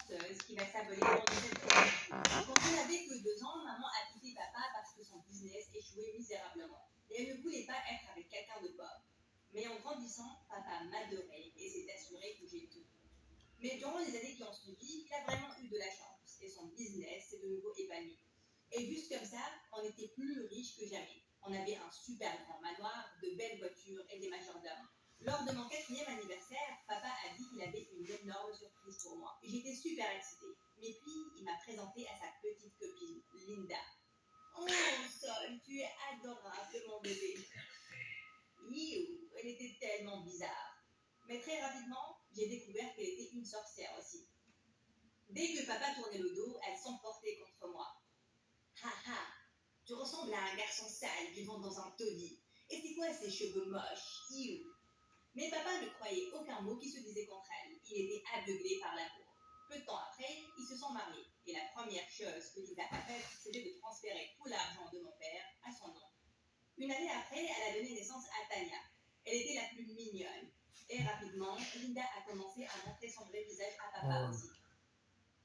danseuse qui va s'abonner lors de cette journée. Quand je n'avais que 2 ans, maman a quitté papa parce que son business échouait misérablement. Et elle ne voulait pas être avec quelqu'un de pauvre. Mais en grandissant, papa m'adorait et s'est assuré que j'ai tout. Mais durant les années qui ont suivi, il a vraiment eu de la chance et son business s'est de nouveau épanoui. Et juste comme ça, on était plus riches que jamais. On avait un super grand manoir, de belles voitures et des majordomes. Lors de mon 4e anniversaire, papa a dit qu'il avait une énorme surprise pour moi. J'étais super excitée. Mais puis, il m'a présenté à sa petite copine, Linda. Oh, Sol, tu es adorable, mon bébé. Elle était tellement bizarre. Mais très rapidement, j'ai découvert qu'elle était une sorcière aussi. Dès que papa tournait le dos, elle s'emportait contre moi. Ha ha, tu ressembles à un garçon sale vivant dans un taudis. Et c'est quoi ces cheveux moches? Mais papa ne croyait aucun mot qui se disait contre elle. Il était aveuglé par l'amour. Peu de temps après, ils se sont mariés. Et la première chose que Linda a faite, c'était de transférer tout l'argent de mon père à son nom. Une année après, elle a donné naissance à Tania. Elle était la plus mignonne. Et rapidement, Linda a commencé à montrer son vrai visage à papa aussi.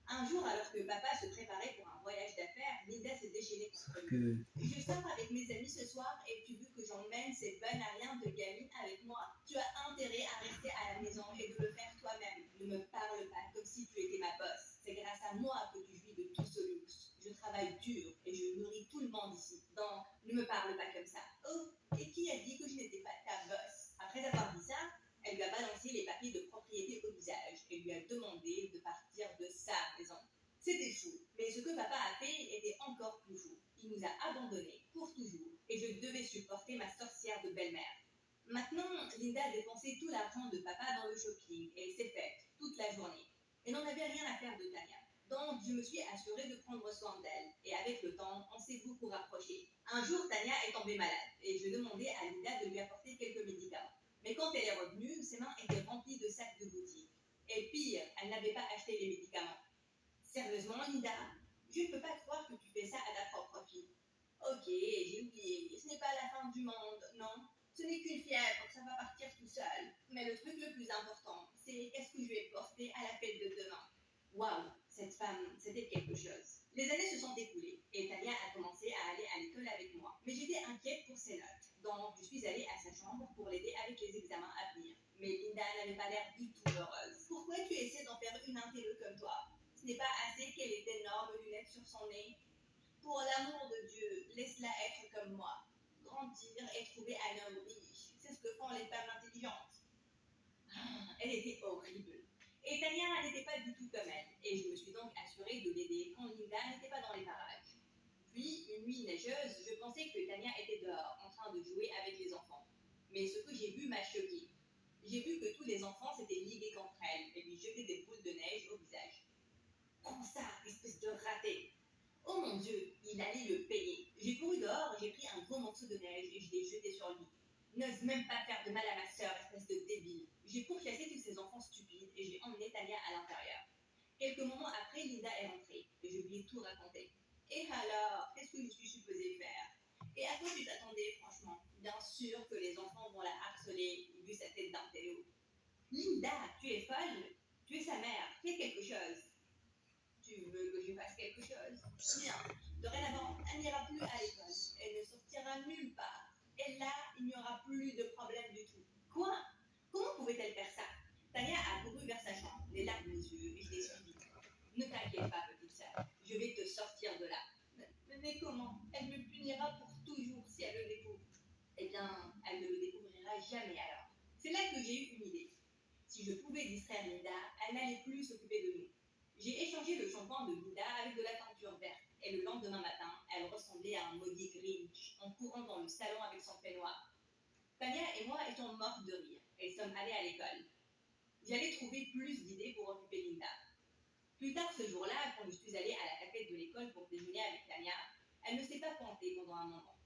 Un jour, alors que papa se préparait pour un voyage d'affaires, Linda s'est déchaînée contre lui. Je sors avec mes amis ce soir et tu veux que j'emmène cette bonne à rien de gamine avec moi? Tu as intérêt à rester à la maison et de le faire toi-même. Ne me parle pas comme si tu étais ma boss. C'est grâce à moi que tu jouis de tout ce luxe. Je travaille dur et je nourris tout le monde ici. Donc, ne me parle pas comme ça. Oh, et qui a dit que je n'étais pas ta boss? Après avoir dit ça, elle lui a balancé les papiers de propriété au visage et lui a demandé de partir de sa maison. C'était fou, mais ce que papa a fait était encore plus fou. Il nous a abandonnés pour toujours et je devais supporter ma sorcière de belle-mère. Maintenant, Linda a dépensé tout l'argent de papa dans le shopping et elle s'est faite toute la journée. Elle n'en avait rien à faire de Tania. Donc, je me suis assurée de prendre soin d'elle et avec le temps, on s'est beaucoup rapprochés. Un jour, Tania est tombée malade et je demandais à Linda de lui apporter quelques médicaments. Mais quand elle est revenue, ses mains étaient remplies de sacs de boutique. Et pire, elle n'avait pas acheté les médicaments. Sérieusement, Linda, je ne peux pas croire que tu fais ça à ta propre fille. Ok, j'ai oublié. Ce n'est pas la fin du monde, non. Ce n'est qu'une fièvre, ça va partir tout seul. Mais le truc le plus important, c'est qu'est-ce que je vais porter à la fête de demain. Waouh, cette femme, c'était quelque chose. Les années se sont écoulées et Tania a commencé à aller à l'école avec moi. Mais j'étais inquiète pour ses notes. Donc, je suis allée à sa chambre pour l'aider avec les examens à venir. Mais Linda n'avait pas l'air du tout heureuse. Pourquoi tu essaies d'en faire une intello comme toi? Ce n'est pas assez qu'elle ait d'énormes lunettes sur son nez. Pour l'amour de Dieu, laisse-la être comme moi. Grandir et trouver un homme riche. C'est ce que font les femmes intelligentes. Elle était horrible. Et Tania n'était pas du tout comme elle. Et je me suis donc assurée de l'aider quand Linda n'était pas dans les parages. Puis, une nuit neigeuse, je pensais que Tania était dehors, en train de jouer avec les enfants. Mais ce que j'ai vu m'a choquée. J'ai vu que tous les enfants s'étaient ligués contre elle et lui jetaient des boules de neige au visage. Prends ça, espèce de raté! Oh mon Dieu, il allait le payer. J'ai couru dehors, j'ai pris un gros morceau de neige et je l'ai jeté sur lui. N'ose même pas faire de mal à ma sœur, espèce de débile. J'ai pourchassé tous ces enfants stupides et j'ai emmené Tania à l'intérieur. Quelques moments après, Linda est rentrée et je lui ai tout raconté. Et alors, qu'est-ce que je suis supposée faire? Et à quoi tu t'attendais, franchement? Bien sûr que les enfants vont la harceler, vu sa tête d'intello. Linda, tu es folle? Tu es sa mère, fais quelque chose. Tu veux que je fasse quelque chose? Bien. Dorénavant, elle n'ira plus à l'école. Elle ne sortira nulle part. Et là, il n'y aura plus de problème du tout. Quoi? Comment pouvait-elle faire ça? Tania a couru vers sa chambre, les larmes aux yeux, et je l'ai suivie. Ne t'inquiète pas, petite sœur. Je vais te sortir de là. Mais comment? Elle me punira pour toujours si elle le découvre. Eh bien, elle ne le découvrira jamais alors. C'est là que j'ai eu une idée. Si je pouvais distraire Linda, elle n'allait plus s'occuper de nous. J'ai échangé le shampoing de Linda avec de la teinture verte. Et le lendemain matin, elle ressemblait à un maudit Grinch en courant dans le salon avec son peignoir. Tania et moi étions mortes de rire et sommes allés à l'école. J'allais trouver plus d'idées pour occuper Linda. Plus tard ce jour-là, quand je suis allée à la cafette de l'école pour déjeuner avec Tania, elle ne s'est pas pointée pendant un moment.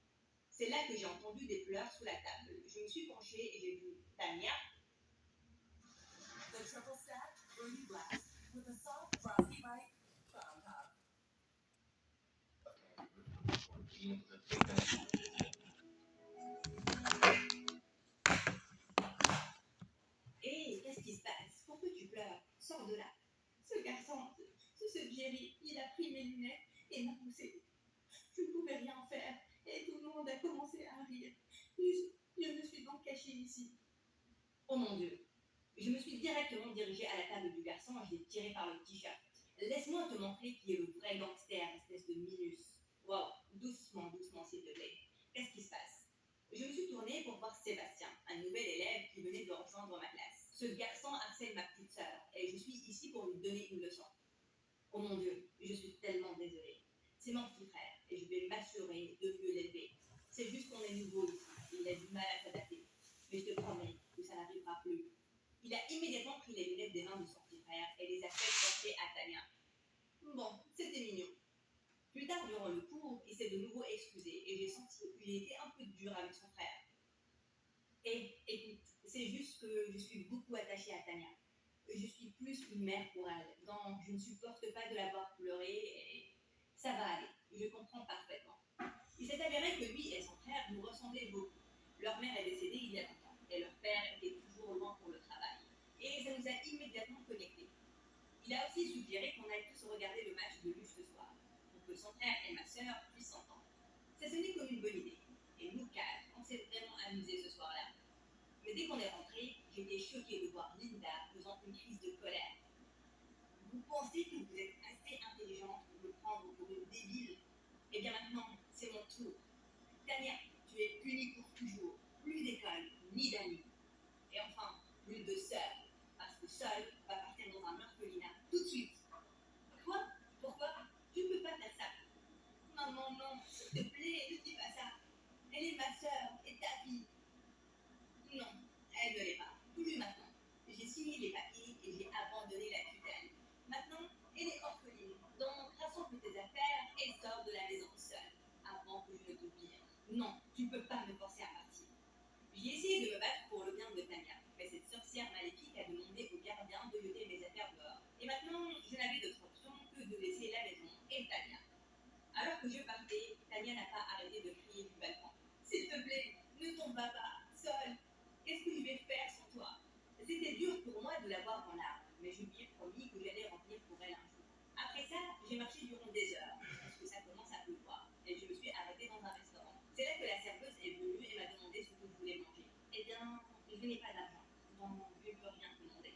C'est là que j'ai entendu des pleurs sous la table. Je me suis penchée et j'ai vu Tania. The triple stack fruity blast with a soft frosty bite from top. Hé, qu'est-ce qui se passe? Pourquoi tu pleures? Sors de là. Ce garçon, pris mes lunettes et m'a poussée. Je ne pouvais rien faire et tout le monde a commencé à rire. Je me suis donc cachée ici. Oh mon Dieu. Je me suis directement dirigée à la table du garçon et je l'ai tiré par le t-shirt. Laisse-moi te montrer qui est le vrai gangster, espèce de minus. Wow, doucement, doucement, s'il te plaît. Qu'est-ce qui se passe? Je me suis tournée pour voir Sébastien, un nouvel élève qui venait de rejoindre ma classe. Ce garçon harcèle ma petite sœur et je suis ici pour lui donner une leçon. Oh mon Dieu, je suis tellement désolée. C'est mon petit frère et je vais m'assurer de mieux l'élever. C'est juste qu'on est nouveau ici et il a du mal à s'adapter. Mais je te promets que ça n'arrivera plus. Il a immédiatement pris les lunettes des mains de son petit frère et les a fait porter à Tania. Bon, c'était mignon. Plus tard durant le cours, il s'est de nouveau excusé et j'ai senti qu'il était un peu dur avec son frère. Et écoute, c'est juste que je suis beaucoup attachée à Tania. Je suis plus une mère pour elle, donc je ne supporte pas de la voir pleurer et ça va aller, je comprends parfaitement. Il s'est avéré que lui et son frère nous ressemblaient beaucoup. Leur mère est décédée il y a longtemps et leur père était toujours loin pour le travail. Et ça nous a immédiatement connectés. Il a aussi suggéré qu'on aille tous regarder le match de luge ce soir, pour que son frère et ma sœur puissent s'entendre. Ça sonnait comme une bonne idée. Et nous quatre, on s'est vraiment amusés ce soir-là. Mais dès qu'on est rentré, j'étais choquée de voir Linda faisant une crise de colère. Vous pensez que vous êtes assez intelligente pour me prendre pour une débile? Eh bien maintenant, c'est mon tour. Tania, tu es punie pour toujours. Plus d'école, ni d'amis. Et enfin, plus de sœurs. Parce que seule va partir dans un orphelinat tout de suite. Quoi? Pourquoi? Tu ne peux pas faire ça. Maman, non, s'il te plaît, ne dis pas ça. Elle est ma sœur et ta fille. Non, elle ne l'est pas. Plus maintenant. J'ai signé les papiers et j'ai abandonné la tutelle. Maintenant, elle est orpheline. Donc, rassemble tes affaires et sors de la maison seule. Avant que je ne te vire. Non, tu ne peux pas me forcer à partir. J'ai essayé de me battre pour le bien de Tania, mais cette sorcière maléfique a demandé au gardien de jeter mes affaires dehors. Et maintenant, je n'avais d'autre option que de laisser la maison et Tania. Alors que je partais, Tania n'a pas arrêté de crier du balcon. S'il te plaît, ne tombe pas, seule. Qu'est-ce que je vais faire sans toi? C'était dur pour moi de la voir en larmes, mais je lui ai promis que j'allais revenir pour elle un jour. Après ça, j'ai marché durant des heures, parce que ça commence à pleuvoir, et je me suis arrêtée dans un restaurant. C'est là que la serveuse est venue et m'a demandé ce que je voulais manger. Eh bien, je n'ai pas d'argent, donc je ne peux rien demander.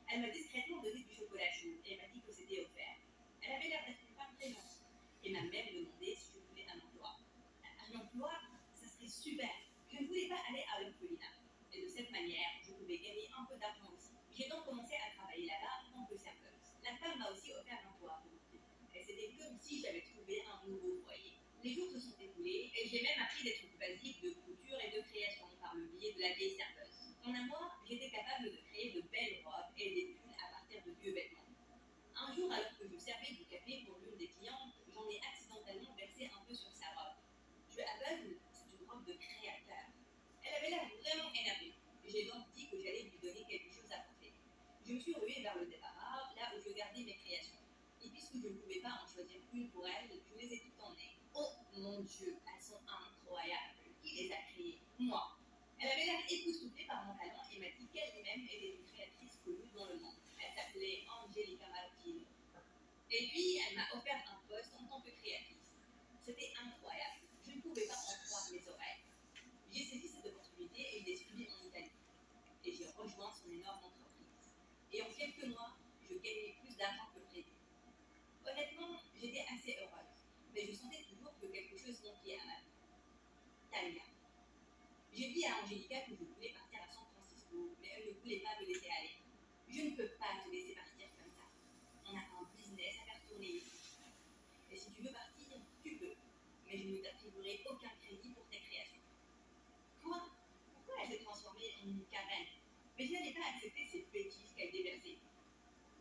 Elle m'a discrètement donné du chocolat chaud et m'a dit que c'était offert. Elle avait l'air d'être une femme très gentille et m'a même demandé si je voulais un emploi. Un emploi, ça serait super. Je ne voulais pas aller à l'orphelinat. Et de cette manière, je pouvais gagner un peu d'argent aussi. J'ai donc commencé à travailler là-bas en tant que serveuse. La femme m'a aussi offert l'emploi pour m'occuper. Et c'était comme si j'avais trouvé un nouveau foyer. Les jours se sont écoulés et j'ai même appris des trucs basiques de couture et de création par le biais de la vieille serveuse. En un mois, j'étais capable de créer de belles robes et des pulls à partir de vieux vêtements. Un jour, alors que je servais du café pour l'une des clientes, j'en ai accidentellement versé un peu sur sa robe. Je suis aveugle, c'est une robe de créateur. Elle avait l'air vraiment énervée. J'ai donc dit que j'allais lui donner quelque chose à porter. Je me suis ruée vers le débarras, là où je gardais mes créations. Et puisque je ne pouvais pas en choisir une pour elle, je les ai toutes emmenées. Oh mon Dieu, elles sont incroyables. Qui les a créées? Moi. Elle avait l'air époustouflée par mon talent et m'a dit qu'elle-même était une créatrice connue dans le monde. Elle s'appelait Angelica Martino. Et puis, elle m'a offert un poste en tant que créatrice. C'était incroyable. Je ne pouvais pas en croire mes oreilles. J'ai saisi cette opportunité et je l'ai suivie en Italie. Et j'ai rejoint son énorme entreprise. Et en quelques mois, je gagnais plus d'argent que prévu. Honnêtement, j'étais assez heureuse. Mais je sentais toujours que quelque chose manquait à ma vie. Tania. J'ai dit à Angelica que je voulais partir à San Francisco, mais elle ne voulait pas me laisser aller. Je ne peux pas te laisser partir comme ça. On a un business à faire tourner ici. Et si tu veux partir, tu peux. Mais je ne t'attribuerai aucun crédit pour tes créations. Quoi? Pourquoi elle s'est transformée en une carène? Mais je n'allais pas accepter ces bêtises qu'elle déversait.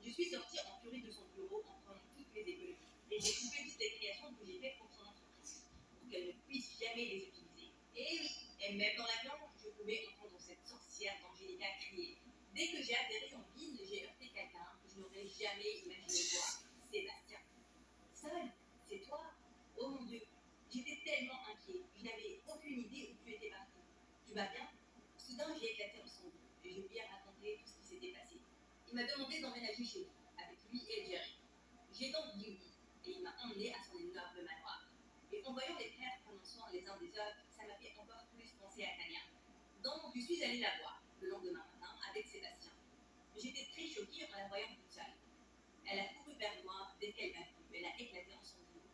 Je suis sortie en furie de son bureau en prenant toutes mes économies. Et j'ai coupé toutes les créations que j'ai faites pour son entreprise, pour qu'elle ne puisse jamais les utiliser. Et oui, et même dans l'avion, je pouvais entendre cette sorcière d'Angelica crier. Dès que j'ai atterri en ville, j'ai heurté quelqu'un que je n'aurais jamais imaginé voir. Sébastien. Seul, c'est toi? Oh mon Dieu, j'étais tellement inquiet. Je n'avais aucune idée où tu étais parti. Tu vas bien? Soudain, j'ai éclaté en sanglots et je lui ai raconté tout ce qui s'était passé. Il m'a demandé d'emménager chez lui, avec lui et Jerry. J'ai donc dit oui, et il m'a emmené à son énorme manoir. Et en voyant les frères prenant soin les uns des autres, ça m'a fait encore plus penser à Tania. Donc, je suis allée la voir le lendemain matin avec Sébastien. J'étais très choquée en la voyant toute seule. Elle a couru vers moi dès qu'elle m'a vue. Elle a éclaté en sanglots.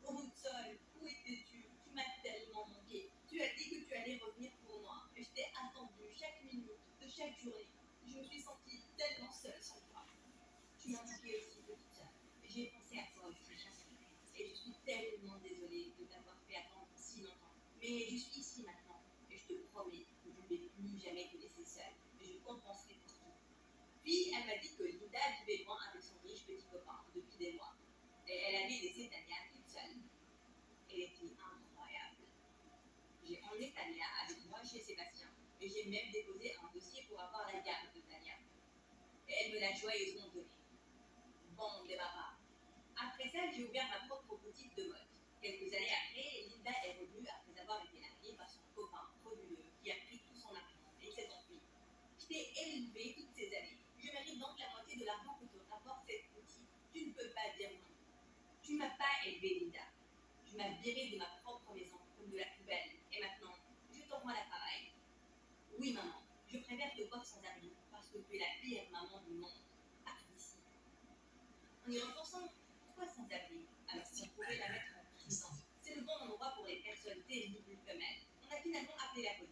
Oh, Sol, où étais-tu? Tu m'as tellement manqué. Tu as dit que tu allais revenir pour moi. Et je t'ai attendu chaque minute de chaque journée. Je me suis sentie tellement seule sans toi. Tu m'as manqué aussi, petite sœur. J'ai pensé à toi aussi. Et je suis tellement désolée de t'avoir fait attendre si longtemps. Mais je suis ici maintenant. Et je te promets que je ne vais plus jamais te laisser seule. Et je compenserai pour tout. Puis, elle m'a dit que Linda vivait loin avec son riche petit copain depuis des mois. Et elle avait laissé Tania toute seule. Elle était incroyable. J'ai emmené Tania avec moi chez Sébastien. Et j'ai même déposé un dossier pour avoir la garde de Tania. Et elle me l'a joyeusement donnée. Bon débarras. Après ça, j'ai ouvert ma propre boutique de mode. Quelques années après, Linda est revenue après avoir été larguée par son copain frauduleux qui a pris tout son argent et s'est enfui. Je t'ai élevée toutes ces années. Je mérite donc la moitié de l'argent que te rapporte cette boutique. Tu ne peux pas dire non. Tu ne m'as pas élevée, Linda. Tu m'as virée de ma propre maison, comme de la poubelle. Et maintenant, je te rends l'appareil. Oui, maman, je préfère te voir sans abri, parce que tu es la pire maman du monde. Ah, ici. En y repensant, pourquoi sans abri? Alors si on pouvait la mettre en prison. C'est le bon endroit pour les personnes terribles comme elle. On a finalement appelé la police.